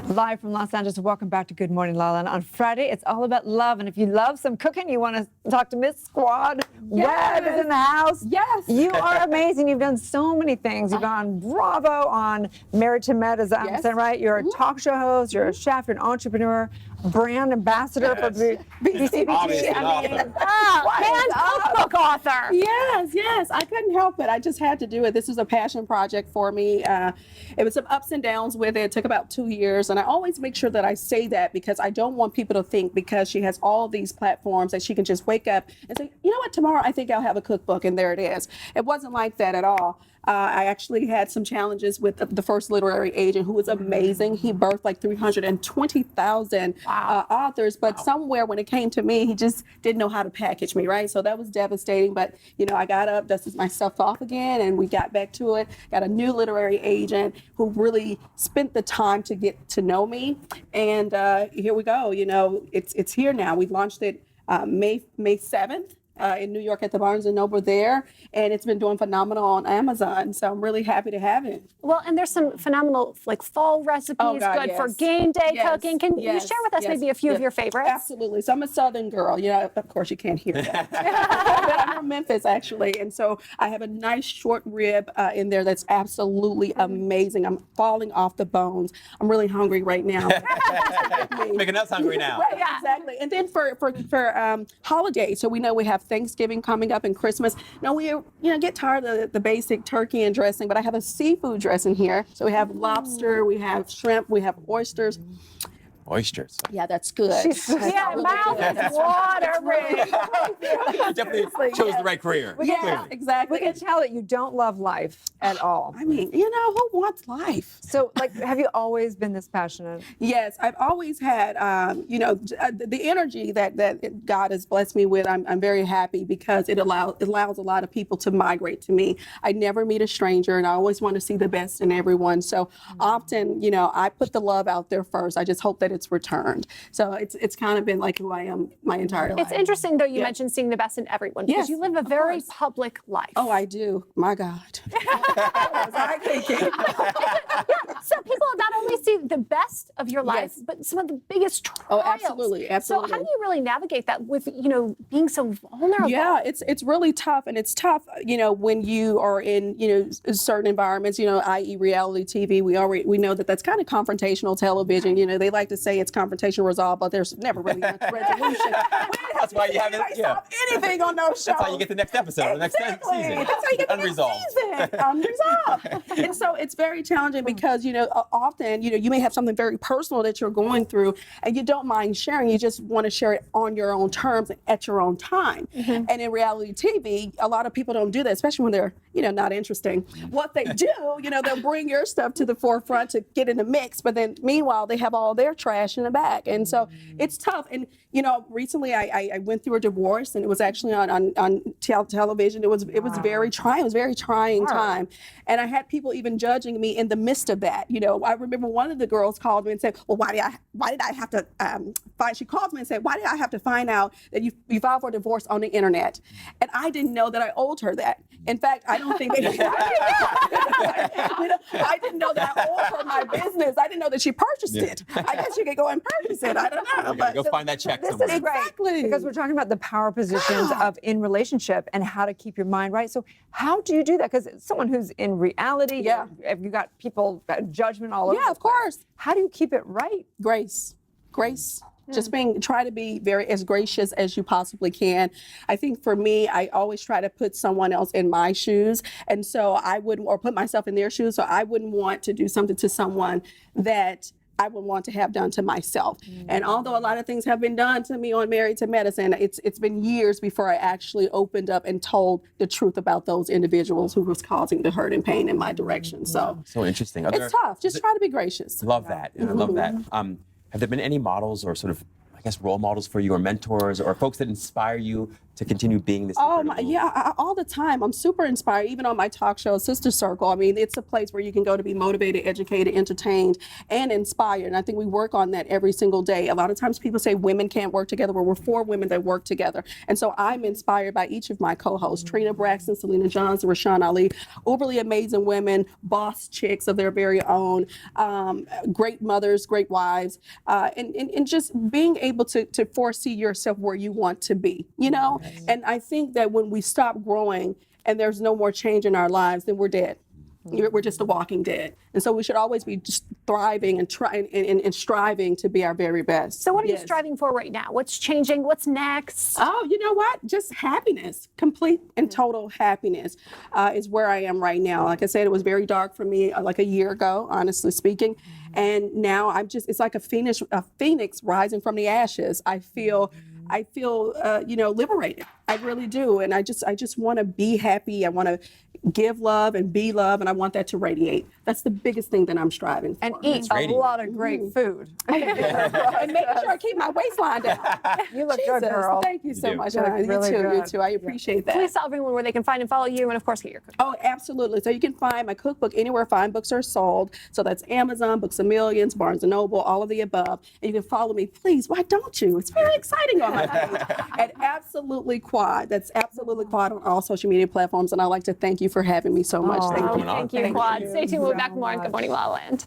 Live from Los Angeles, welcome back to Good Morning LaLa. And on Friday, it's all about love. And if you love some cooking, you want to talk to Miss Squad. Yes. Webb is in the house. Yes. You are amazing. You've done so many things. You've gone Bravo on Married to Med, is that Yes. saying right? You're a talk show host, you're a chef, you're an entrepreneur, brand ambassador for BCBG. Obviously, an author. And cookbook author. Yes. I couldn't help it. I just had to do it. This is a passion project for me. It was some ups and downs with it. It took about 2 years. And I always make sure that I say that because I don't want people to think because she has all these platforms that she can just wake up and say, you know what, tomorrow I think I'll have a cookbook, and there it is. It wasn't like that at all. I actually had some challenges with the first literary agent, who was amazing. He birthed like 320,000 authors, but somewhere when it came to me, he just didn't know how to package me, right? So that was devastating. But I got up, dusted my stuff off again, and we got back to it. Got a new literary agent who really spent the time to get to know me, and here we go. It's here now. We launched it May 7th. In New York at the Barnes & Noble there, and it's been doing phenomenal on Amazon, so I'm really happy to have it. Well, and there's some phenomenal fall recipes, good for game day cooking. Can you share with us maybe a few of your favorites? Absolutely. So I'm a Southern girl. Of course you can't hear that. But I'm from Memphis, actually, and so I have a nice short rib in there that's absolutely amazing. I'm falling off the bones. I'm really hungry right now. Making us hungry now. Right, exactly. And then for holidays, so we know we have Thanksgiving coming up and Christmas. Now we get tired of the basic turkey and dressing, but I have a seafood dressing here. So we have lobster, we have shrimp, we have oysters. Oysters. Yeah, that's good. Mouth is watering. Definitely chose the right career. Yeah, exactly. We can tell that you don't love life at all. I mean, who wants life? So, have you always been this passionate? Yes, I've always had, the energy that God has blessed me with. I'm very happy because it allows a lot of people to migrate to me. I never meet a stranger, and I always want to see the best in everyone. So often, I put the love out there first. I just hope that it's returned. So it's kind of been like who I am my entire life. It's interesting, though, you mentioned seeing the best in everyone, because you live a very public life. Oh, I do. My God. So people not only see the best of your life, but some of the biggest trials. Oh, absolutely. So how do you really navigate that with, being so vulnerable? Yeah, it's really tough. And it's tough, when you are in, certain environments, i.e. reality TV. We know that that's kind of confrontational television. They like to say it's confrontation resolved, but there's never really much resolution. That's why you haven't anything on those shows. That's how you get the next episode, the next season. That's how you get the Unresolved. next season. Unresolved. And so it's very challenging because, often, you may have something very personal that you're going through and you don't mind sharing. You just want to share it on your own terms and at your own time. And in reality TV, a lot of people don't do that, especially when they're, not interesting. What they do, they'll bring your stuff to the forefront to get in the mix, but then meanwhile, they have all their trash in the back. And so it's tough. And, recently I went through a divorce, and it was actually on television. It was very trying. It was a very trying time. And I had people even judging me in the midst of that. I remember one of the girls called me and said, well, why did I have to she called me and said, why did I have to find out that you filed for divorce on the internet? And I didn't know that I owed her that. In fact, I don't think I didn't know that I owed her my business. I didn't know that she purchased it. I guess she could go and purchase it. I don't know. But go find that check This somewhere. is great, Exactly. because we're talking about the power positions of in relationship and how to keep your mind right. So how do you do that? Because someone who's in reality, if you got people, judgment all over. Yeah, of course. How do you keep it right? Grace. Just try to be as gracious as you possibly can. I think for me, I always try to put someone else in my shoes. And so I wouldn't, or put myself in their shoes. So I wouldn't want to do something to someone that I would want to have done to myself. And although a lot of things have been done to me on Married to Medicine, it's been years before I actually opened up and told the truth about those individuals who was causing the hurt and pain in my direction. So interesting. It's tough. Just try to be gracious. Love that. I love that. Have there been any models or sort of I guess, role models for you or mentors or folks that inspire you to continue being this Oh, incredible? all the time. I'm super inspired, even on my talk show, Sister Circle. I mean, it's a place where you can go to be motivated, educated, entertained, and inspired. And I think we work on that every single day. A lot of times people say women can't work together. Well, we're 4 women that work together. And so I'm inspired by each of my co-hosts, Trina Braxton, Selena Johnson, Rashawn Ali, overly amazing women, boss chicks of their very own, great mothers, great wives, and just being able to foresee yourself where you want to be, you know? And I think that when we stop growing and there's no more change in our lives, then we're dead. We're just a walking dead. And so we should always be just thriving and trying and striving to be our very best. So what are you striving for right now? What's changing? What's next? Oh, you know what? Just happiness, complete and total happiness is where I am right now. Like I said, it was very dark for me like a year ago, honestly speaking. And now it's like a phoenix rising from the ashes. I feel liberated. I really do. And I just want to be happy. I want to give love and be love, and I want that to radiate. That's the biggest thing that I'm striving for. And eat a lot of great food. And making sure I keep my waistline down. You look good, girl. Thank you so much. Really You too. I appreciate that. Please tell everyone where they can find and follow you, and of course, get your cookbook. Oh, absolutely. So you can find my cookbook anywhere fine books are sold. So that's Amazon, Books a Millions, Barnes & Noble, all of the above. And you can follow me, please. Why don't you? It's very exciting on my page. At Absolutely Quad. That's Absolutely Quad on all social media platforms. And I'd like to thank you for having me so much. Thank you. Thank you, Quad. Stay tuned. We'll be back with more on Good Morning La La Land.